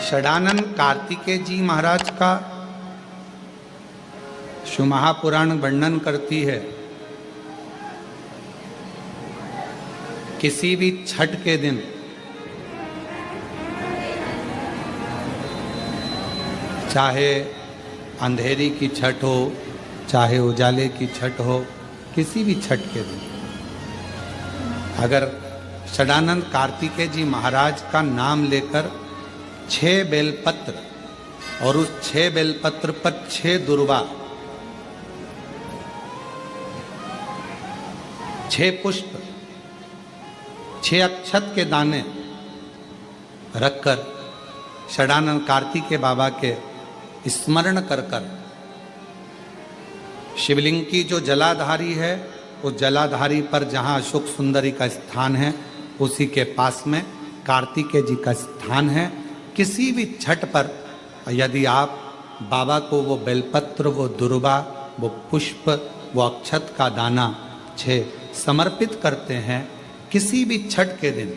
षडानंद कार्तिकेय जी महाराज का शिव महापुराण वर्णन करती है। किसी भी छठ के दिन चाहे अंधेरी की छठ हो, चाहे उजाले की छठ हो, किसी भी छठ के दिन अगर षडानंद कार्तिकेय जी महाराज का नाम लेकर 6 बेलपत्र और उस 6 बेलपत्र पर 6 दुर्वा, 6 पुष्प, 6 अक्षत के दाने रखकर षडानंद कार्तिकेय बाबा के स्मरण कर कर शिवलिंग की जो जलाधारी है, उस जलाधारी पर जहाँ अशोक सुंदरी का स्थान है, उसी के पास में कार्तिकेय जी का स्थान है। किसी भी छठ पर यदि आप बाबा को वो बेलपत्र, वो दुर्वा, वो पुष्प, वो अक्षत का दाना 6 समर्पित करते हैं, किसी भी छठ के दिन,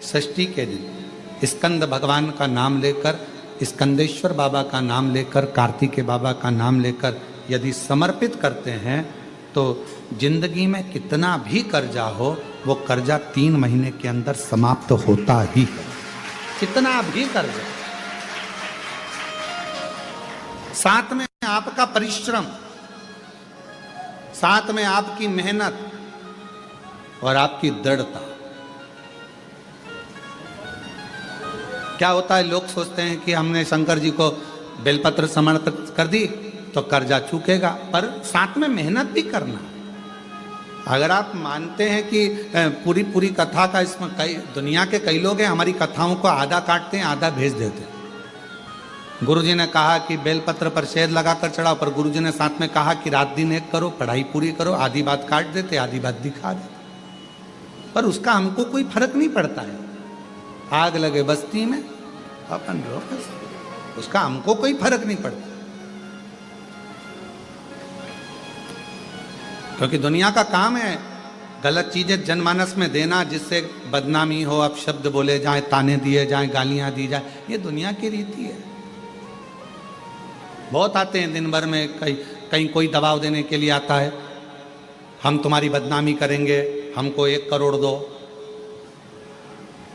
षष्ठी के दिन स्कंद भगवान का नाम लेकर, स्कंदेश्वर बाबा का नाम लेकर, कार्तिकेय बाबा का नाम लेकर यदि समर्पित करते हैं तो जिंदगी में कितना भी कर्जा हो, वो कर्जा 3 महीने के अंदर समाप्त होता ही है। कितना भी कर्जा, साथ में आपका परिश्रम, साथ में आपकी मेहनत और आपकी दृढ़ता। क्या होता है, लोग सोचते हैं कि हमने शंकर जी को बेलपत्र समर्पित कर दी तो कर्जा चूकेगा, पर साथ में मेहनत भी करना। अगर आप मानते हैं कि पूरी पूरी कथा का, इसमें कई दुनिया के कई लोग हैं हमारी कथाओं को आधा काटते हैं, आधा भेज देते हैं। गुरुजी ने कहा कि बेलपत्र पर शहद लगाकर चढ़ाओ, पर गुरुजी ने साथ में कहा कि रात दिन एक करो, पढ़ाई पूरी करो। आधी बात काट देते, आधी बात दिखा देते, पर उसका हमको कोई फर्क नहीं पड़ता है। आग लगे बस्ती में अपन रहो, उसका हमको कोई फर्क नहीं पड़ता, क्योंकि दुनिया का काम है गलत चीजें जनमानस में देना, जिससे बदनामी हो, अपशब्द बोले जाए, ताने दिए जाए, गालियां दी जाए। ये दुनिया की रीति है। बहुत आते हैं दिन भर में, कहीं कोई दबाव देने के लिए आता है, हम तुम्हारी बदनामी करेंगे, हमको 1 करोड़ दो,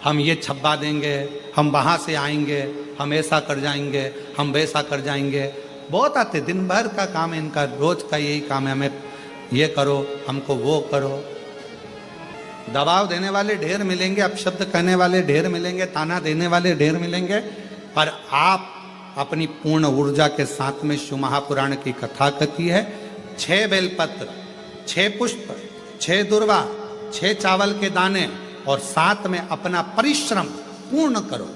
हम ये छब्बा देंगे, हम वहाँ से आएंगे, हम ऐसा कर जाएंगे, हम वैसा कर जाएंगे। बहुत आते, दिन भर का काम है इनका, रोज का यही काम है, हमें ये करो, हमको वो करो। दबाव देने वाले ढेर मिलेंगे, अपशब्द कहने वाले ढेर मिलेंगे, ताना देने वाले ढेर मिलेंगे, पर आप अपनी पूर्ण ऊर्जा के साथ में शिव महापुराण की कथा कहती है। 6 बेलपत्र, 6 पुष्प, 6 दुर्वा, 6 चावल के दाने और साथ में अपना परिश्रम पूर्ण करो।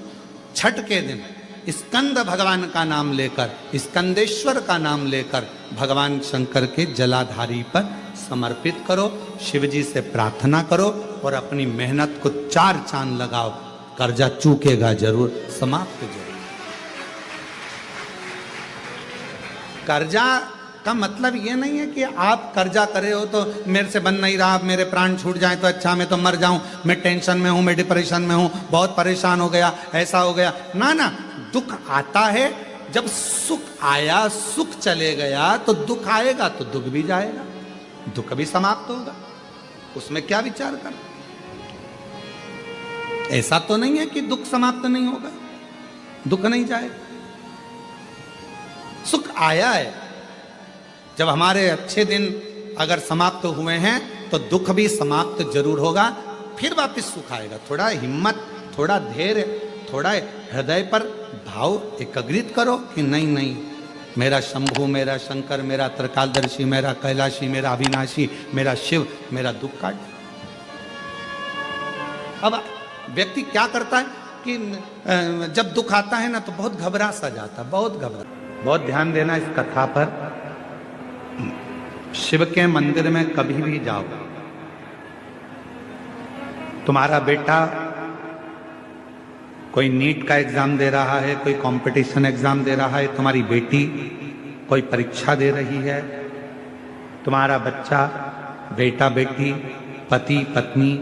छठ के दिन स्कंद भगवान का नाम लेकर, स्कंदेश्वर का नाम लेकर भगवान शंकर के जलाधारी पर समर्पित करो, शिव जी से प्रार्थना करो और अपनी मेहनत को 4 चांद लगाओ। कर्जा चूकेगा जरूर, समाप्त जरूर। कर्जा का मतलब ये नहीं है कि आप कर्जा करे हो तो मेरे से बन नहीं रहा, मेरे प्राण छूट जाए तो अच्छा, मैं तो मर जाऊं, मैं टेंशन में हूं, मैं डिप्रेशन में हूं, बहुत परेशान हो गया, ऐसा हो गया। ना ना, दुख आता है, जब सुख आया, सुख चले गया तो दुख आएगा, तो दुख भी जाएगा, दुख भी समाप्त होगा। उसमें क्या विचार कर? ऐसा तो नहीं है कि दुख समाप्त नहीं होगा, दुख नहीं जाएगा। सुख आया है, जब हमारे अच्छे दिन अगर समाप्त हुए हैं तो दुख भी समाप्त जरूर होगा, फिर वापस सुख आएगा। थोड़ा हिम्मत, थोड़ा धैर्य, थोड़ा हृदय पर भाव एकाग्रित करो कि नहीं नहीं, मेरा शंभु, मेरा शंकर, मेरा त्रिकालदर्शी, मेरा कैलाशी, मेरा अविनाशी, मेरा शिव मेरा दुख काट। अब व्यक्ति क्या करता है कि जब दुख आता है ना तो बहुत घबरा सा जाता, बहुत घबरा। बहुत ध्यान देना इस कथा पर। शिव के मंदिर में कभी भी जाओ, तुम्हारा बेटा कोई नीट का एग्जाम दे रहा है, कोई कंपटीशन एग्जाम दे रहा है, तुम्हारी बेटी कोई परीक्षा दे रही है, तुम्हारा बच्चा, बेटा बेटी, पति पत्नी,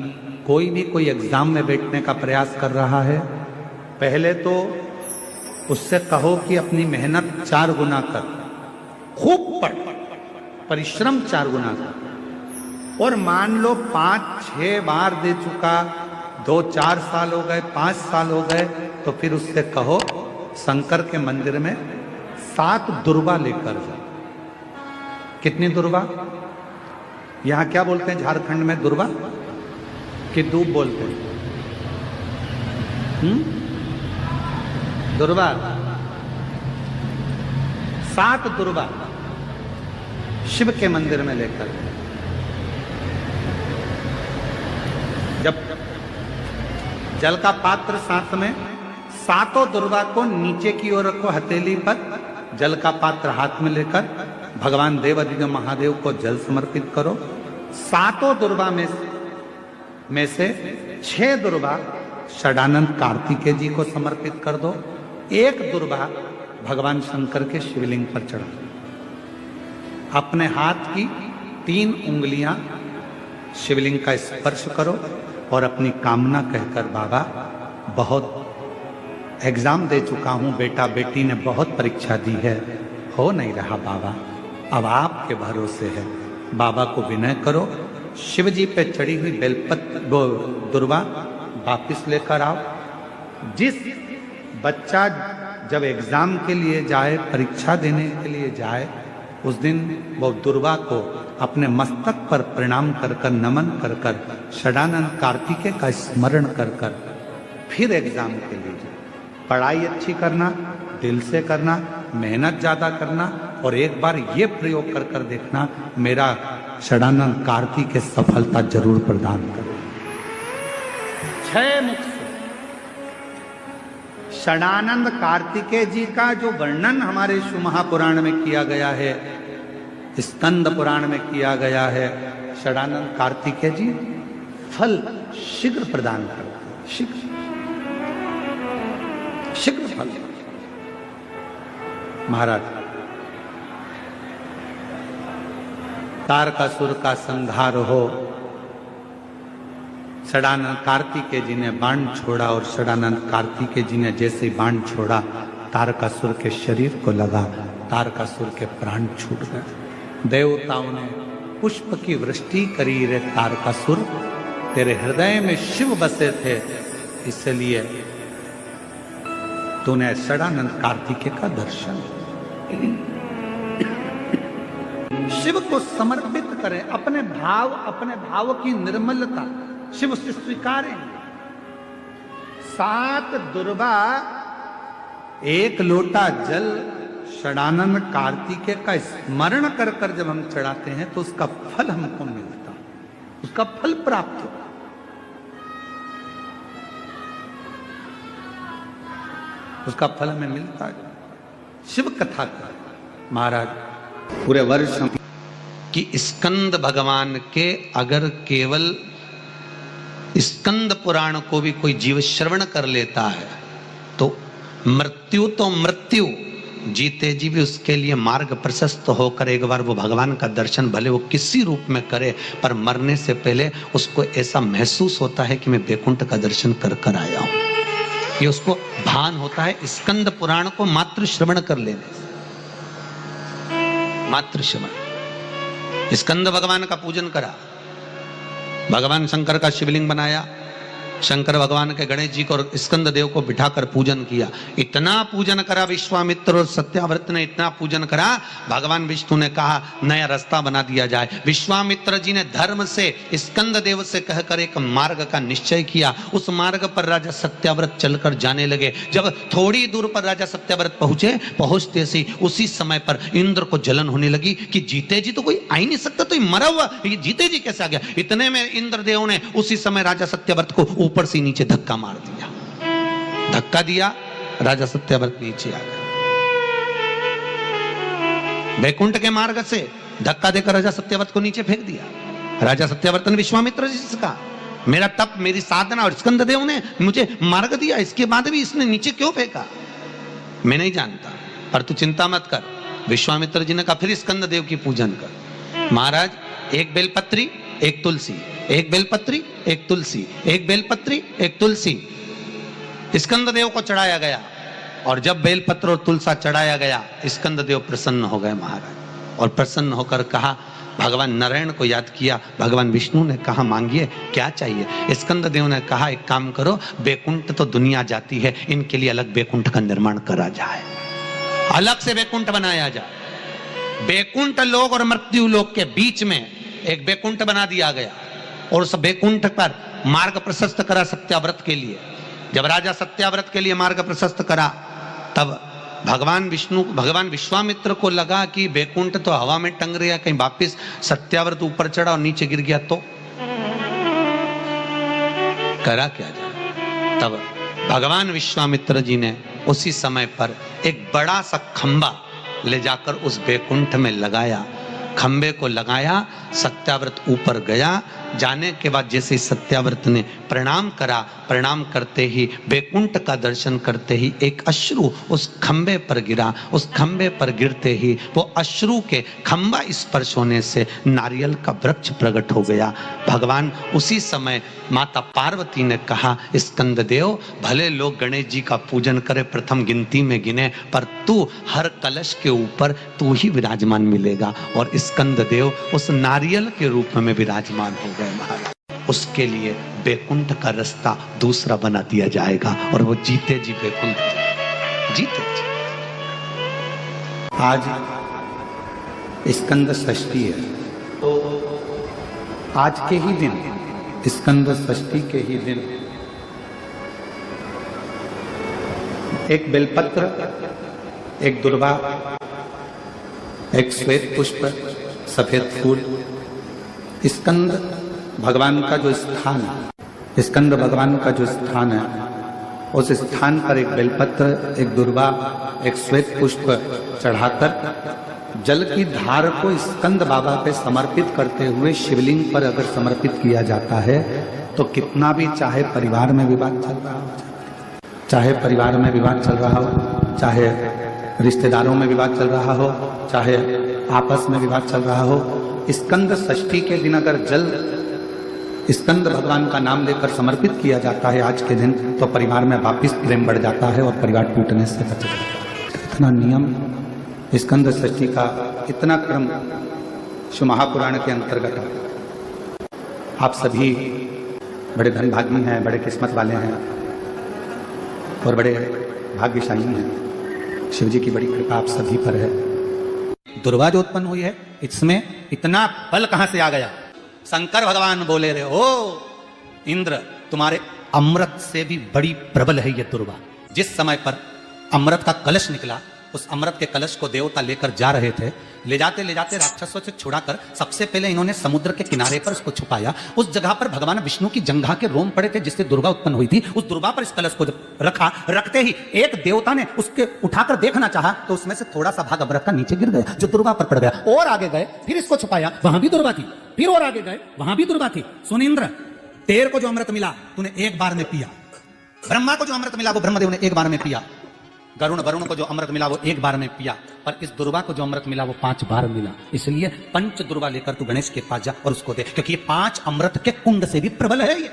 कोई भी कोई एग्जाम में बैठने का प्रयास कर रहा है, पहले तो उससे कहो कि अपनी मेहनत 4 गुना कर, खूब पढ़, परिश्रम 4 गुना कर। और मान लो 5-6 बार दे चुका, 2-4 साल हो गए, 5 साल हो गए, तो फिर उससे कहो शंकर के मंदिर में 7 दुर्वा लेकर जाओ। कितनी दुर्वा? यहां क्या बोलते हैं झारखंड में? दुर्वा कि दूब बोलते हैं? दुर्वा। 7 दुर्वा शिव के मंदिर में लेकर, जब जल का पात्र साथ में, 7 दुर्वा को नीचे की ओर रखो हथेली पर, जल का पात्र हाथ में लेकर भगवान देवाधिदेव महादेव को जल समर्पित करो। 7 दुर्वा में से 6 दुर्वा षडानंद कार्तिकेय जी को समर्पित कर दो। 1 दुर्वा भगवान शंकर के शिवलिंग पर चढ़ा दो। अपने हाथ की 3 उंगलियां शिवलिंग का स्पर्श करो और अपनी कामना कहकर, बाबा बहुत एग्जाम दे चुका हूं, बेटा बेटी ने बहुत परीक्षा दी है, हो नहीं रहा बाबा, अब आपके भरोसे है। बाबा को विनय करो, शिव जी पे चढ़ी हुई दुर्वा वापिस लेकर आओ। जिस बच्चा जब एग्जाम के लिए जाए, परीक्षा देने के लिए जाए, उस दिन वो दुर्वा को अपने मस्तक पर प्रणाम कर कर, नमन कर कर, षडानंद कार्तिकेय का स्मरण कर कर फिर एग्जाम के लिए जाए। पढ़ाई अच्छी करना, दिल से करना, मेहनत ज्यादा करना, और एक बार ये प्रयोग कर कर देखना, मेरा षडानंद कार्तिकेय सफलता जरूर प्रदान करे। 6 मुख से षडानंद कार्तिकेय जी का जो वर्णन हमारे शिव महापुराण में किया गया है, स्कंद पुराण में किया गया है, षडानंद कार्तिकेय जी फल शीघ्र प्रदान करते हैं, शीघ्र फल। महाराज, तारकासुर का संहार हो, षडानंद कार्तिकेय जी ने बाण छोड़ा, और षडानंद कार्तिकेय जी ने जैसे बाण छोड़ा, तारकासुर के शरीर को लगा, तारकासुर के प्राण छूट गए। देवताओं ने पुष्प की वृष्टि करी, रे तारकासुर तेरे हृदय में शिव बसे थे, इसलिए तूने षडानंद कार्तिकेय का दर्शन। शिव को समर्पित करें, अपने भाव की निर्मलता शिव से स्वीकारें। 7 दुर्वा, 1 लोटा जल षडानंद कार्तिकेय का स्मरण कर कर जब हम चढ़ाते हैं तो उसका फल हमको मिलता, उसका फल प्राप्त होता। उसका फल हमें मिलता है। शिव कथा का महाराज पूरे वर्ष कि स्कंद भगवान के अगर केवल स्कंद पुराण को भी कोई जीव श्रवण कर लेता है तो मृत्यु, जीते जी भी उसके लिए मार्ग प्रशस्त होकर एक बार वो भगवान का दर्शन भले वो किसी रूप में करे, पर मरने से पहले उसको ऐसा महसूस होता है कि मैं वैकुंठ का दर्शन कर कर आया हूं। ये उसको भान होता है स्कंद पुराण को मात्र श्रवण कर लेने से। मात्र श्रवण। स्कंद भगवान का पूजन करा, भगवान शंकर का शिवलिंग बनाया, शंकर भगवान के गणेश जी को और स्कंद देव को बिठाकर पूजन किया। इतना पूजन करा विश्वामित्र और सत्याव्रत ने, इतना पूजन करा, भगवान विष्णु ने कहा नया रास्ता बना दिया जाए। विश्वामित्र जी ने धर्म से स्कंद देव से कहकर एक मार्ग का निश्चय किया। उस मार्ग पर राजा सत्याव्रत चलकर जाने लगे। जब थोड़ी दूर पर राजा सत्याव्रत पहुंचते सी उसी समय पर इंद्र को जलन होने लगी कि जीते जी तो कोई आ ही नहीं सकता, तो ये मरा हुआ ये जीते जी कैसे आ गया। इतने में इंद्रदेव ने उसी समय राजा सत्याव्रत को ऊपर से नीचे धक्का मार दिया। धक्का दिया, राजा सत्याव्रत नीचे आ गया। वैकुंठ के मार्ग से धक्का देकर राजा सत्याव्रत को नीचे फेंक दिया। राजा सत्याव्रत ने विश्वामित्र जी से कहा मेरा तप, मेरी साधना और स्कंद देव ने मुझे मार्ग दिया, इसके बाद भी इसने नीचे क्यों फेंका? मैं नहीं जानता, पर तू चिंता मत कर। विश्वामित्र जी ने कहा फिर स्कंद देव की पूजन कर। महाराज, एक बेलपत्री एक तुलसी, एक बेलपत्री एक तुलसी, एक बेलपत्री एक तुलसी स्कंद देव को चढ़ाया गया। और जब बेलपत्र और तुलसा चढ़ाया गया, स्कंद देव प्रसन्न हो गए महाराज, और प्रसन्न होकर कहा, भगवान नारायण को याद किया। भगवान विष्णु ने कहा मांगिए क्या चाहिए। स्कंद देव ने कहा एक काम करो, बैकुंठ तो दुनिया जाती है, इनके लिए अलग बैकुंठ का निर्माण करा जाए, अलग से बैकुंठ बनाया जाए। बैकुंठ लोक और मृत्यु लोक के बीच में एक बैकुंठ बना दिया गया, और उस बैकुंठ पर मार्ग प्रशस्त करा सत्याव्रत के लिए। जब राजा सत्याव्रत के लिए मार्ग प्रशस्त करा, तब भगवान विश्वामित्र को लगा कि बैकुंठ तो हवा में टंग रहा, कहीं वापिस सत्याव्रत ऊपर चढ़ा और नीचे गिर गया तो करा क्या जाए। तब भगवान विश्वामित्र जी ने उसी समय पर एक बड़ा सा खंबा ले जाकर उस बैकुंठ में लगाया। खंबे को लगाया, सत्याव्रत ऊपर गया। जाने के बाद जैसे सत्याव्रत ने प्रणाम करा, प्रणाम करते ही बैकुंठ का दर्शन करते ही एक अश्रु उस खंबे पर गिरा। उस खंबे पर गिरते ही वो अश्रु के खंबा स्पर्श होने से नारियल का वृक्ष प्रकट हो गया। भगवान उसी समय माता पार्वती ने कहा, स्कंद देव भले लोग गणेश जी का पूजन करे, प्रथम गिनती में गिने, पर तू हर कलश के ऊपर तू ही विराजमान मिलेगा। और स्कंद देव उस नारियल के रूप में विराजमान हो गए महाराज। उसके लिए बैकुंठ का रास्ता दूसरा बना दिया जाएगा, और वो जीते जी बैकुंठ जीते जी। आज स्कंद षष्ठी है, तो आज के ही दिन, स्कंद षष्ठी के ही दिन, एक बेलपत्र, एक दुर्वा, एक श्वेत पुष्प, सफेद फूल, स्कंद भगवान का जो स्थान है, स्कंद भगवान का जो स्थान है, उस स्थान पर एक बेलपत्र, एक दुर्वा, एक श्वेत पुष्प चढ़ाकर जल की धार को स्कंद बाबा पे समर्पित करते हुए शिवलिंग पर अगर समर्पित किया जाता है, तो कितना भी चाहे परिवार में विवाद चल रहा हो, चाहे परिवार में विवाद चल रहा हो, चाहे रिश्तेदारों में विवाद चल रहा हो, चाहे आपस में विवाद चल रहा हो, स्कंद षष्ठी के दिन अगर जल स्कंद भगवान का नाम लेकर समर्पित किया जाता है आज के दिन, तो परिवार में वापिस प्रेम बढ़ जाता है और परिवार टूटने से बच जाता है। इतना नियम स्कंद षष्ठी का, इतना क्रम शिव महापुराण के अंतर्गत। आप सभी बड़े धनभागी हैं, बड़े किस्मत वाले हैं और बड़े भाग्यशाली हैं। शिव जी की बड़ी कृपा आप सभी पर है। दुर्वा जो उत्पन्न हुई है, इसमें इतना बल कहां से आ गया। शंकर भगवान बोले रहे, ओ इंद्र, तुम्हारे अमृत से भी बड़ी प्रबल है ये दुर्वा। जिस समय पर अमृत का कलश निकला, उस अमृत के कलश को देवता लेकर जा रहे थे, ले जाते राक्षसों से छुड़ाकर सबसे पहले इन्होंने समुद्र के किनारे पर उसको छुपाया। उस जगह पर भगवान विष्णु की जंघा के रोम पड़े थे, जिससे दुर्वा उत्पन्न हुई थी। उस दुर्वा पर इस कलश को जब रखा, रखते ही एक देवता ने उसके उठाकर देखना चाहा, तो उसमें से थोड़ा सा भाग अमृत का नीचे गिर गया, जो दुर्वा पर पड़ गया। और आगे गए, फिर इसको छुपाया, वहां भी दुर्वा थी। फिर और आगे गए, वहां भी दुर्वा थी। सुन इंद्र, तेरे को जो अमृत मिला तूने एक बार में पिया, ब्रह्मा को जो अमृत मिला वो ब्रह्मदेव ने एक बार में पिया, वरुण को जो अमृत मिला वो एक बार में पिया, पर इस दुर्वा को जो अमृत मिला वो 5 बार मिला। इसलिए पंच दुर्वा लेकर तू गणेश के पास जा और उसको दे, क्योंकि ये 5 अमृत के कुंड से भी प्रबल है। ये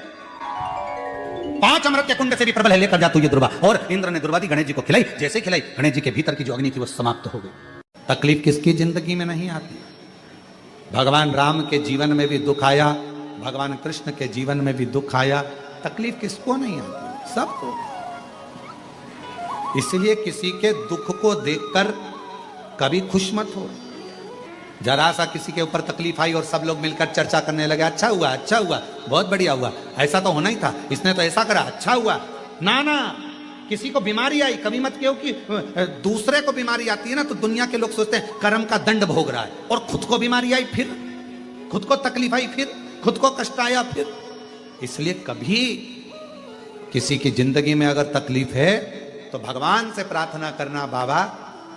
5 अमृत के कुंड से भी प्रबल है, लेकर जा तू ये दुर्वा। और इंद्र ने दुर्वा दी, गणेश जी को खिलाई। जैसे खिलाई, गणेश जी के भीतर की जो अग्नि थी वो समाप्त हो गई। तकलीफ किसकी जिंदगी में नहीं आती। भगवान राम के जीवन में भी दुख आया, भगवान कृष्ण के जीवन में भी दुख आया। तकलीफ किसको नहीं आती, सबको। इसलिए किसी के दुख को देखकर कभी खुश मत हो। जरा सा किसी के ऊपर तकलीफ आई और सब लोग मिलकर चर्चा करने लगे, अच्छा हुआ, अच्छा हुआ, बहुत बढ़िया हुआ, ऐसा तो होना ही था, इसने तो ऐसा करा, अच्छा हुआ। ना ना, किसी को बीमारी आई, कभी मत कहो कि दूसरे को बीमारी आती है ना, तो दुनिया के लोग सोचते हैं कर्म का दंड भोग रहा है, और खुद को बीमारी आई, फिर खुद को तकलीफ आई, फिर खुद को कष्ट आया, फिर। इसलिए कभी किसी की जिंदगी में अगर तकलीफ है तो भगवान से प्रार्थना करना, बाबा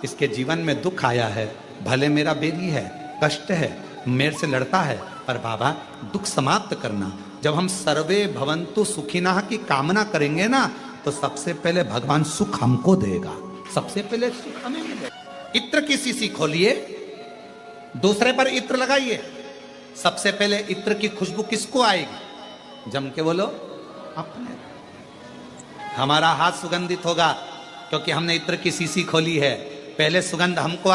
इसके जीवन में दुख आया है, भले मेरा बेरी है, कष्ट है, मेरे से लड़ता है, पर बाबा दुख समाप्त करना। जब हम सर्वे भवन्तु सुखिनः की कामना करेंगे ना, तो सबसे पहले भगवान सुख हमको देगा, सबसे पहले सुख हमें मिलेगा। इत्र की शीशी खोलिए, दूसरे पर इत्र लगाइए, सबसे पहले इत्र की खुशबू किसको आएगी? जम के बोलो, अपने। हमारा हाथ सुगंधित होगा क्योंकि हमने इत्र की शीशी खोली है, पहले सुगंध हमको